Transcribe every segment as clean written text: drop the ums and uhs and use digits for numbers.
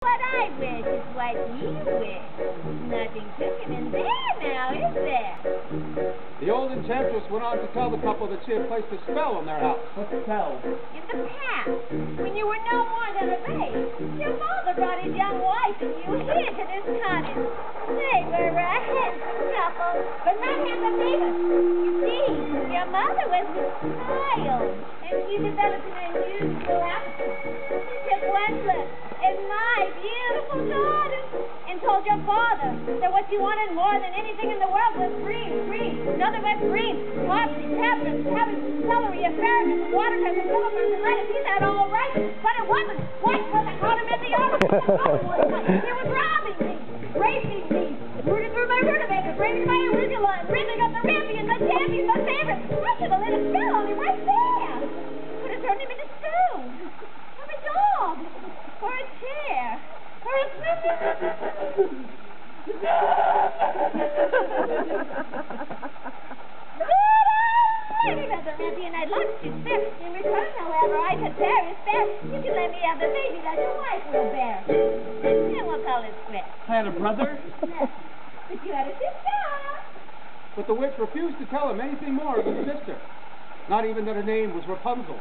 what I wish, it's what you wish. Nothing cooking in there now, is there? The old enchantress went on to tell the couple that she had placed a spell on their house. What spell? In the past, when you were no more than a babe, your father brought his young wife and you hid in his cottage. They were a handsome couple, but not half as even. You see, your mother was Miss Child, and she developed an unusual appetite. She took one look at my beautiful daughter and told your father that what you wanted more than anything in the world was green, nothing but green, parsley, peppers, cabbage, celery, asparagus, watercress, and philipers, and lettuce. He had all right, but it wasn't. Why? Because I caught him in the arm. He was robbing me, raping me, rooting through my rutabaga, breaking my arugula, and ripping up the rampion, my champion, my favorite. I should have let him spell on him right there. Could have turned him into stone, or a dog, or a chair, or a and I'd love to spare. In return, however, I could bear is fair. You can let me have the baby that your wife will bear. And we'll call it quits. I had a brother? No. But you had a sister. But the witch refused to tell him anything more of his sister, not even that her name was Rapunzel.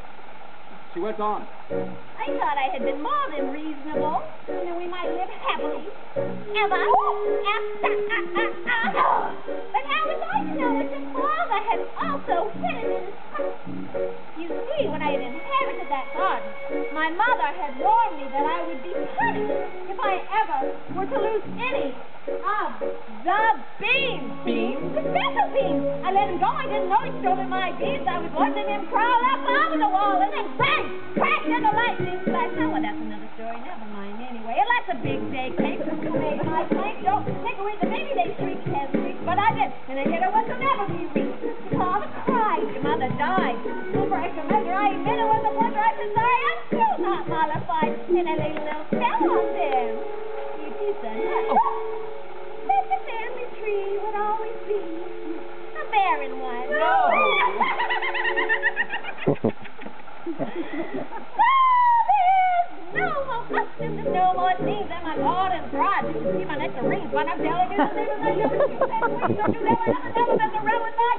She went on. I thought I had been more than reasonable, and that we might live happily ever after. But how was I to know that your father had also hidden in his heart? You see, when I had inherited that garden, my mother had warned me that I would be punished if I ever were to lose any of the beans. Beans? The special beans. I let him go. I didn't know he stole my beans. I was watching him crawl up over the wall, and then bang! Crash in the lightning flash. Now, well, that's another story. Never mind. Anyway, and that's a big day cake. Who made my cake? Don't take away the baby. They shrieked, has shrieked, but I did. And I hit her what will never be reached. Your father cried. Your mother died. Over extra measure, I admit it was a blunder. I'm so sorry. I'm still not mollified. And I laid a little spell on them. You teach the nut. That the family tree would always be a barren one. No! No more customs, no more things, and my garden's dry. You can see my nectarines, but I'm telling you, the name of my don't do that. Don't do that. I've never been around with my